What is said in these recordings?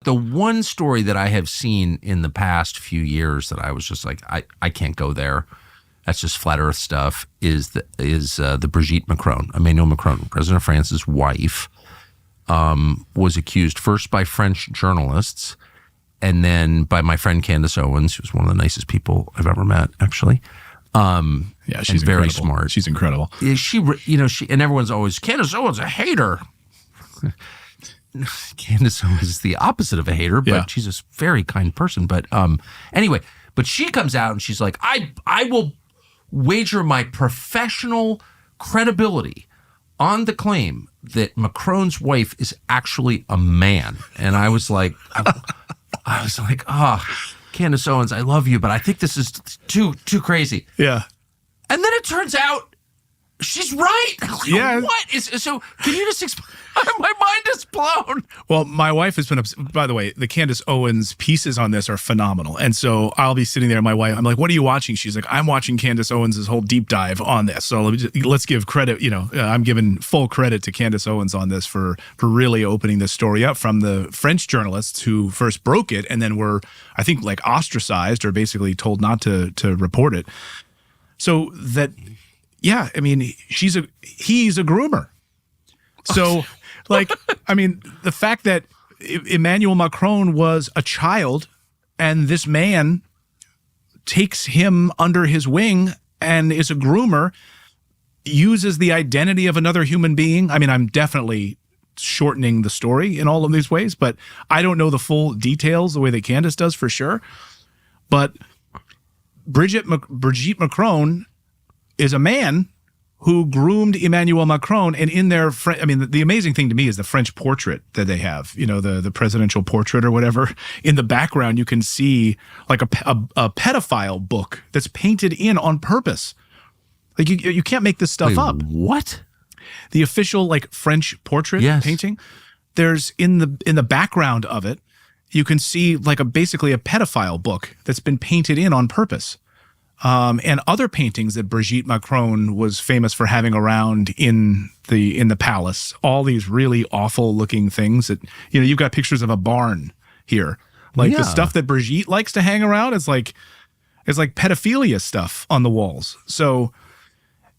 the one story that I have seen in the past few years that I was just like, I can't go there. That's just flat Earth stuff. Is the Brigitte Macron, Emmanuel Macron, President of France's wife, was accused first by French journalists and then by my friend Candace Owens, who's one of the nicest people I've ever met, actually. Yeah, she's very incredible. smart. She's incredible. She and everyone's always, Candace Owens a hater. Candace Owens is the opposite of a hater, but she's a very kind person. But anyway, but she comes out and she's like, I will wager my professional credibility on the claim that Macron's wife is actually a man. And I was like, Candace Owens, I love you, but I think this is too crazy. Yeah. And then it turns out she's right. Yeah. What is so? Can you just explain? My mind is blown. Well, my wife has been, by the way, the Candace Owens pieces on this are phenomenal. And so I'll be sitting there, my wife, I'm like, what are you watching? She's like, I'm watching Candace Owens' whole deep dive on this. So let's give credit, I'm giving full credit to Candace Owens on this for really opening this story up from the French journalists who first broke it and then were, I think, like ostracized or basically told not to report it. So that, yeah, I mean, he's a groomer. So, like, I mean, the fact that Emmanuel Macron was a child and this man takes him under his wing and is a groomer, uses the identity of another human being. I mean, I'm definitely shortening the story in all of these ways, but I don't know the full details the way that Candace does for sure. But Brigitte Macron is a man who groomed Emmanuel Macron, and in their, I mean, the amazing thing to me is the French portrait that they have, the presidential portrait or whatever. In the background, you can see like a pedophile book that's painted in on purpose. Like you can't make this stuff up. What? The official like French portrait painting. There's in the background of it, you can see like basically a pedophile book that's been painted in on purpose. And other paintings that Brigitte Macron was famous for having around in the palace. All these really awful looking things that, you've got pictures of a barn here. Like the stuff that Brigitte likes to hang around is like pedophilia stuff on the walls. So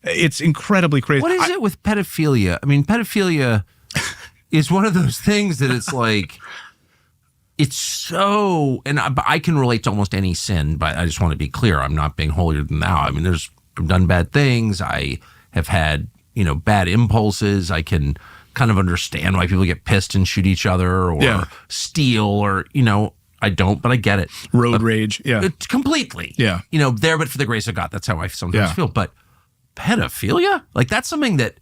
it's incredibly crazy. What is it with pedophilia? I mean, pedophilia is one of those things that it's like, it's so, and I can relate to almost any sin, but I just want to be clear. I'm not being holier than thou. I mean, I've done bad things. I have had, bad impulses. I can kind of understand why people get pissed and shoot each other or steal or, I don't, but I get it. Road rage. Yeah. Completely. Yeah. There, but for the grace of God. That's how I sometimes feel. But pedophilia? Like, that's something that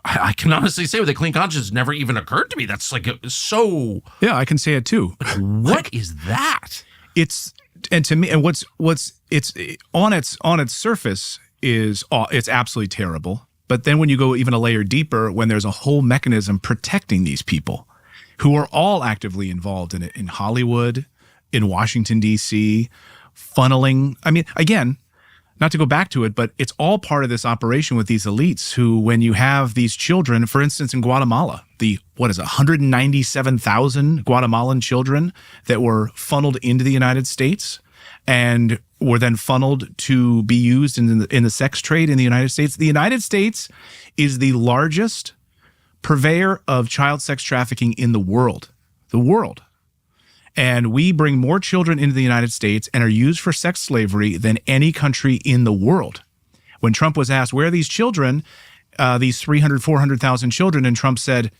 I can honestly say with a clean conscience never even occurred to me. That's like so. Yeah, I can say it too. What is that? It's to me, and what's it's on its surface is it's absolutely terrible. But then when you go even a layer deeper, when there's a whole mechanism protecting these people, who are all actively involved in it, in Hollywood, in Washington D.C., funneling. I mean, again, not to go back to it, but it's all part of this operation with these elites who, when you have these children, for instance, in Guatemala, 197,000 Guatemalan children that were funneled into the United States and were then funneled to be used in the sex trade in the United States. The United States is the largest purveyor of child sex trafficking in the world. The world. And we bring more children into the United States and are used for sex slavery than any country in the world. When Trump was asked, where are these children, these 300, 400,000 children, and Trump said,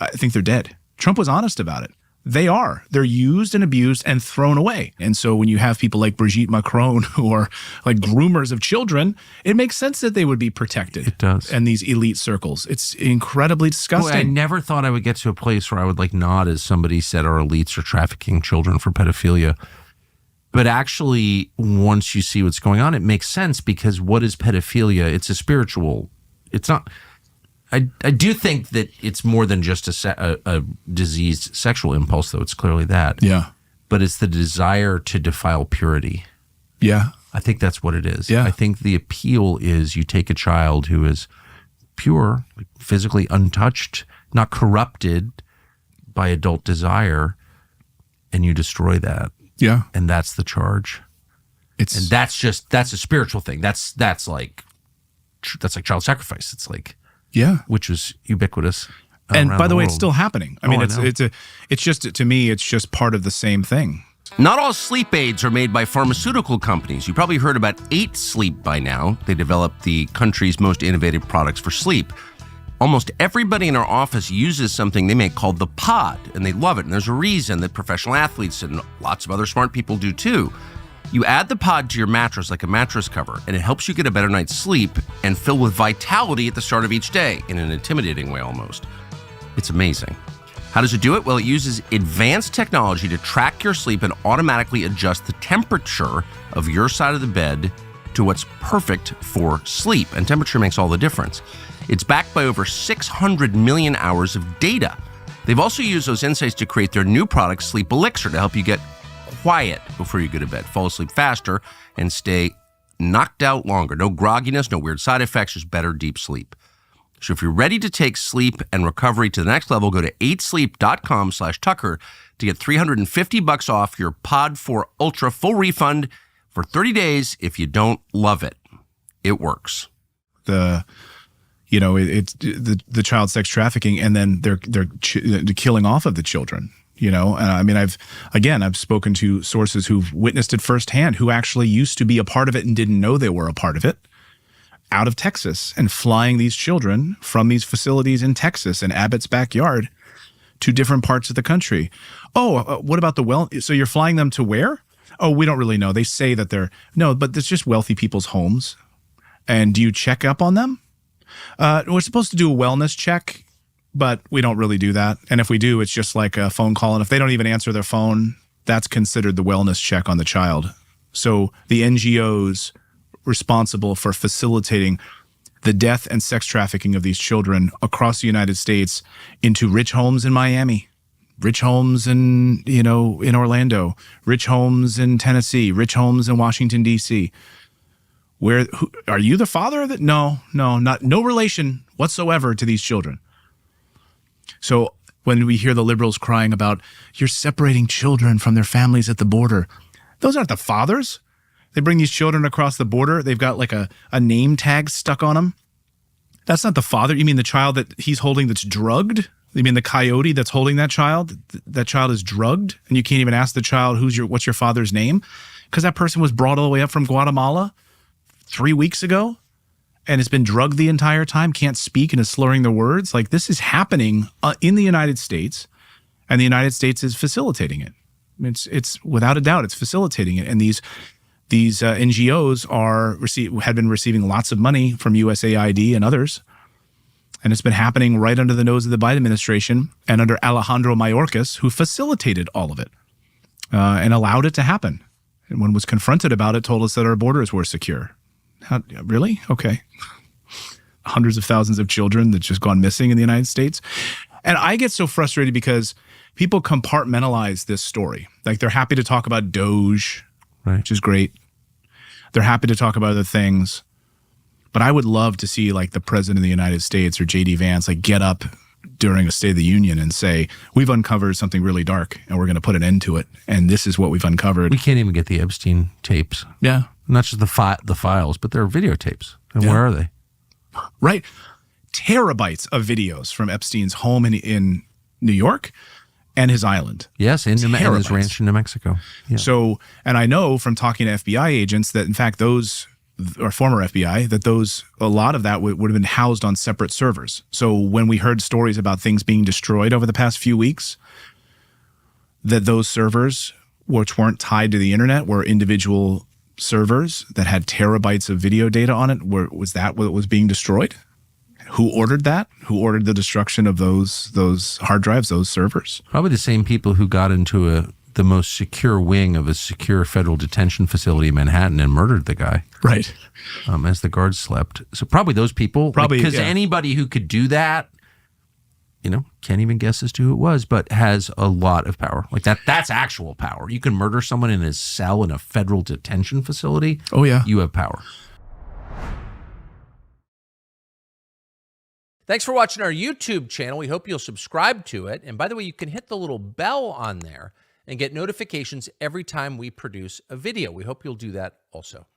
I think they're dead. Trump was honest about it. They are. They're used and abused and thrown away. And so when you have people like Brigitte Macron who are like groomers of children, it makes sense that they would be protected. It does. And these elite circles. It's incredibly disgusting. Boy, I never thought I would get to a place where I would like nod as somebody said our elites are trafficking children for pedophilia. But actually, once you see what's going on, it makes sense because what is pedophilia? It's a spiritual. It's not. I do think that it's more than just a diseased sexual impulse, though. It's clearly that. Yeah. But it's the desire to defile purity. Yeah. I think that's what it is. Yeah. I think the appeal is you take a child who is pure, physically untouched, not corrupted by adult desire, and you destroy that. Yeah. And that's the charge. And that's a spiritual thing. That's like child sacrifice. It's like, which was ubiquitous. And by the way, world. it's still happening. I mean, it's just, to me, it's just part of the same thing. Not all sleep aids are made by pharmaceutical companies. You probably heard about 8 Sleep by now. They developed the country's most innovative products for sleep. Almost everybody in our office uses something they make called the pod, and they love it. And there's a reason that professional athletes and lots of other smart people do too. You add the pod to your mattress like a mattress cover, and it helps you get a better night's sleep and fill with vitality at the start of each day, in an intimidating way almost. It's amazing. How does it do it? Well, it uses advanced technology to track your sleep and automatically adjust the temperature of your side of the bed to what's perfect for sleep. And temperature makes all the difference. It's backed by over 600 million hours of data. They've also used those insights to create their new product, Sleep Elixir, to help you get quiet before you go to bed, fall asleep faster, and stay knocked out longer. No grogginess, no weird side effects, just better deep sleep. So if you're ready to take sleep and recovery to the next level, go to 8sleep.com/Tucker to get $350 off your Pod 4 Ultra full refund for 30 days if you don't love it. It works. It's the child sex trafficking, and then they're killing off of the children. And I mean, I've spoken to sources who've witnessed it firsthand, who actually used to be a part of it and didn't know they were a part of it, out of Texas, and flying these children from these facilities in Texas and Abbott's backyard to different parts of the country. What about so you're flying them to where? Oh, we don't really know. They say that but it's just wealthy people's homes. And do you check up on them? We're supposed to do a wellness check, but we don't really do that. And if we do, it's just like a phone call. And if they don't even answer their phone, that's considered the wellness check on the child. So the NGOs responsible for facilitating the death and sex trafficking of these children across the United States into rich homes in Miami, rich homes in Orlando, rich homes in Tennessee, rich homes in Washington, D.C. Are you the father of it? No relation whatsoever to these children. So when we hear the liberals crying about you're separating children from their families at the border, those aren't the fathers. They bring these children across the border. They've got like a name tag stuck on them. That's not the father. You mean the child that he's holding that's drugged? You mean the coyote that's holding that child? That child is drugged, and you can't even ask the child what's your father's name, because that person was brought all the way up from Guatemala 3 weeks ago and has been drugged the entire time, can't speak and is slurring the words. Like, this is happening in the United States, and the United States is facilitating it. It's without a doubt, it's facilitating it. And these NGOs have been receiving lots of money from USAID and others, and it's been happening right under the nose of the Biden administration and under Alejandro Mayorkas, who facilitated all of it and allowed it to happen. And when was confronted about it, told us that our borders were secure. Really? Okay. Hundreds of thousands of children that's just gone missing in the United States. And I get so frustrated because people compartmentalize this story. Like, they're happy to talk about Doge, right, which is great. They're happy to talk about other things. But I would love to see, like, the president of the United States or J.D. Vance, like, get up during a State of the Union and say, we've uncovered something really dark and we're going to put an end to it. And this is what we've uncovered. We can't even get the Epstein tapes. Yeah. Not just the files, but they're videotapes. And where are they? Right. Terabytes of videos from Epstein's home in New York and his island. Yes, in his ranch in New Mexico. Yeah. So, and I know from talking to FBI agents that, in fact, those, or former FBI, that a lot of that would have been housed on separate servers. So when we heard stories about things being destroyed over the past few weeks, that those servers, which weren't tied to the internet, were individual servers that had terabytes of video data on it. Was that what was being destroyed? Who ordered that? Who ordered the destruction of those hard drives, those servers? Probably the same people who got into the most secure wing of a secure federal detention facility in Manhattan and murdered the guy. Right. As the guards slept. So probably those people. Probably, because anybody who could do that, can't even guess as to who it was, but has a lot of power. Like that's actual power. You can murder someone in his cell in a federal detention facility. Oh, yeah. You have power. Thanks for watching our YouTube channel. We hope you'll subscribe to it. And by the way, you can hit the little bell on there. and get notifications every time we produce a video. We hope you'll do that also.